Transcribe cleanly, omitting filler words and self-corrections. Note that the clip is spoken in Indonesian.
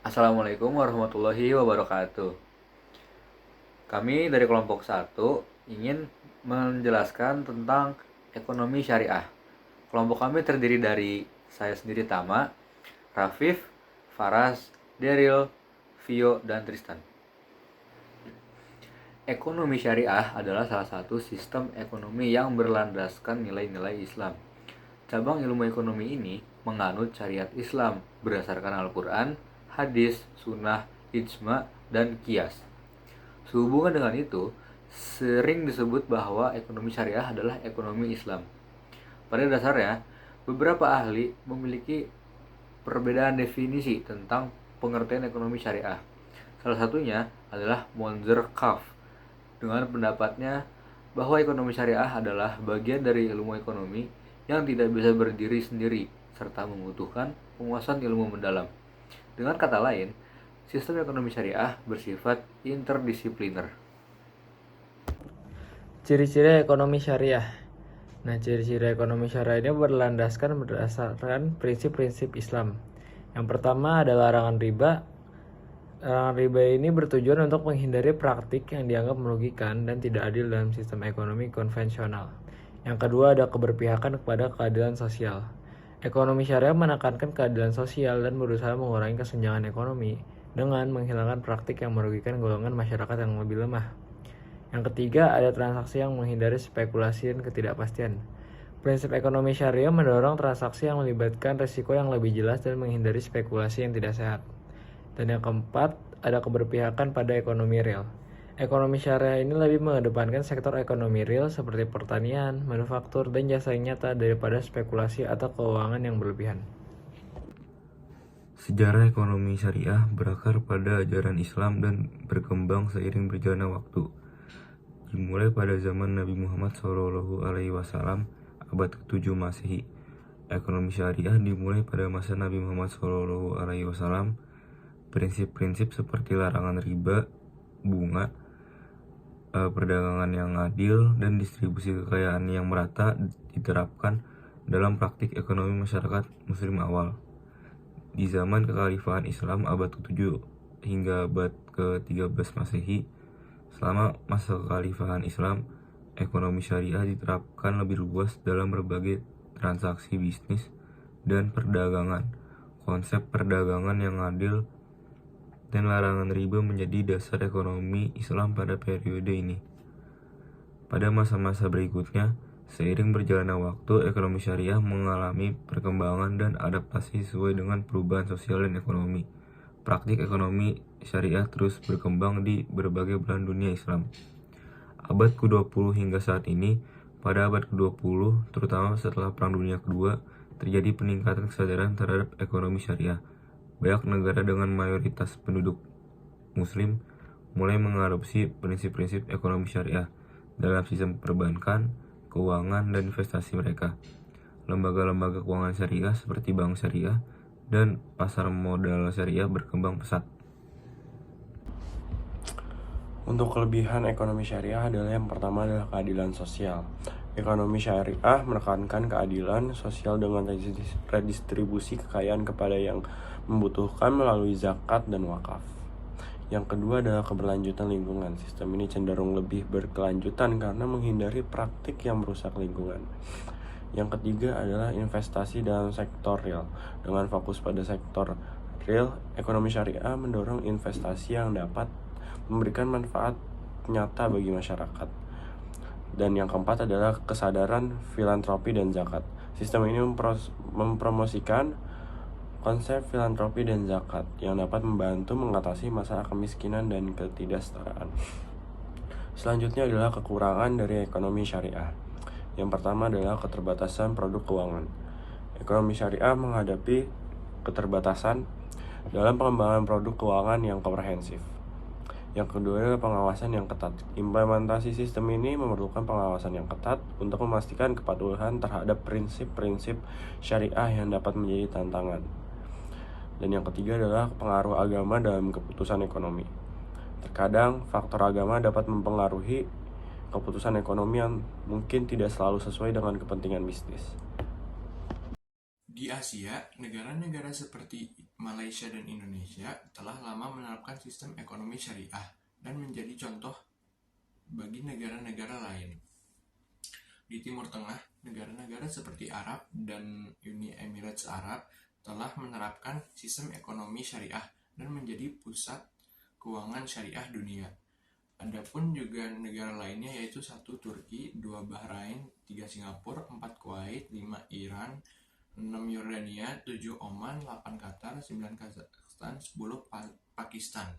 Assalamualaikum warahmatullahi wabarakatuh. Kami dari kelompok 1 ingin menjelaskan tentang ekonomi syariah. Kelompok kami terdiri dari saya sendiri Tama, Rafif, Faras, Deril, Vio, dan Tristan. Ekonomi syariah adalah salah satu sistem ekonomi yang berlandaskan nilai-nilai Islam. Cabang ilmu ekonomi ini menganut syariat Islam berdasarkan Al-Quran, hadis, sunnah, ijma, dan kias. Sehubungan dengan itu, sering disebut bahwa ekonomi syariah adalah ekonomi Islam. Pada dasarnya, beberapa ahli memiliki perbedaan definisi tentang pengertian ekonomi syariah. Salah satunya adalah Monzer Kaf dengan pendapatnya bahwa ekonomi syariah adalah bagian dari ilmu ekonomi yang tidak bisa berdiri sendiri serta membutuhkan penguasaan ilmu mendalam. Dengan kata lain, sistem ekonomi syariah bersifat interdisipliner. Ciri-ciri ekonomi syariah. Nah, ciri-ciri ekonomi syariah ini berlandaskan berdasarkan prinsip-prinsip Islam. Yang pertama adalah larangan riba. Larangan riba ini bertujuan untuk menghindari praktik yang dianggap merugikan dan tidak adil dalam sistem ekonomi konvensional. Yang kedua ada keberpihakan kepada keadilan sosial. Ekonomi syariah menekankan keadilan sosial dan berusaha mengurangi kesenjangan ekonomi dengan menghilangkan praktik yang merugikan golongan masyarakat yang lebih lemah. Yang ketiga, ada transaksi yang menghindari spekulasi dan ketidakpastian. Prinsip ekonomi syariah mendorong transaksi yang melibatkan risiko yang lebih jelas dan menghindari spekulasi yang tidak sehat. Dan yang keempat, ada keberpihakan pada ekonomi real. Ekonomi syariah ini lebih mengedepankan sektor ekonomi real seperti pertanian, manufaktur, dan jasa yang nyata daripada spekulasi atau keuangan yang berlebihan. Sejarah ekonomi syariah berakar pada ajaran Islam dan berkembang seiring berjalannya waktu. Dimulai pada zaman Nabi Muhammad SAW abad ke-7 Masehi. Ekonomi syariah dimulai pada masa Nabi Muhammad SAW. Prinsip-prinsip seperti larangan riba, bunga, perdagangan yang adil, dan distribusi kekayaan yang merata diterapkan dalam praktik ekonomi masyarakat muslim awal. Di zaman kekhalifahan Islam abad ke-7 hingga abad ke-13 Masehi, selama masa kekhalifahan Islam, ekonomi syariah diterapkan lebih luas dalam berbagai transaksi bisnis dan perdagangan. Konsep perdagangan yang adil dan larangan riba menjadi dasar ekonomi Islam pada periode ini. Pada masa-masa berikutnya, seiring berjalannya waktu, ekonomi syariah mengalami perkembangan dan adaptasi sesuai dengan perubahan sosial dan ekonomi. Praktik ekonomi syariah terus berkembang di berbagai belahan dunia Islam. Abad ke-20 hingga saat ini, pada abad ke-20, terutama setelah Perang Dunia Kedua, terjadi peningkatan kesadaran terhadap ekonomi syariah. Banyak negara dengan mayoritas penduduk muslim mulai mengadopsi prinsip-prinsip ekonomi syariah dalam sistem perbankan, keuangan, dan investasi mereka. Lembaga-lembaga keuangan syariah seperti bank syariah dan pasar modal syariah berkembang pesat. Untuk kelebihan ekonomi syariah adalah yang pertama adalah keadilan sosial. Ekonomi syariah menekankan keadilan sosial dengan redistribusi kekayaan kepada yang membutuhkan melalui zakat dan wakaf. Yang kedua adalah keberlanjutan lingkungan. Sistem ini cenderung lebih berkelanjutan karena menghindari praktik yang merusak lingkungan. Yang ketiga adalah investasi dalam sektor real. Dengan fokus pada sektor real, ekonomi syariah mendorong investasi yang dapat memberikan manfaat nyata bagi masyarakat. Dan yang keempat adalah kesadaran filantropi dan zakat. Sistem ini mempromosikan konsep filantropi dan zakat yang dapat membantu mengatasi masalah kemiskinan dan ketidaksetaraan. Selanjutnya adalah kekurangan dari ekonomi syariah. Yang pertama adalah keterbatasan produk keuangan. Ekonomi syariah menghadapi keterbatasan dalam pengembangan produk keuangan yang komprehensif. Yang kedua adalah pengawasan yang ketat. Implementasi sistem ini memerlukan pengawasan yang ketat untuk memastikan kepatuhan terhadap prinsip-prinsip syariah yang dapat menjadi tantangan. Dan yang ketiga adalah pengaruh agama dalam keputusan ekonomi. Terkadang faktor agama dapat mempengaruhi keputusan ekonomi yang mungkin tidak selalu sesuai dengan kepentingan bisnis. Di Asia, negara-negara seperti Malaysia dan Indonesia telah lama menerapkan sistem ekonomi syariah dan menjadi contoh bagi negara-negara lain. Di Timur Tengah, negara-negara seperti Arab dan Uni Emirat Arab telah menerapkan sistem ekonomi syariah dan menjadi pusat keuangan syariah dunia. Adapun juga negara lainnya yaitu 1 Turki, 2 Bahrain, 3 Singapura, 4 Kuwait, 5 Iran, 6 Yordania, 7 Oman, 8 Qatar, 9 Kazakhstan, 10 Pakistan.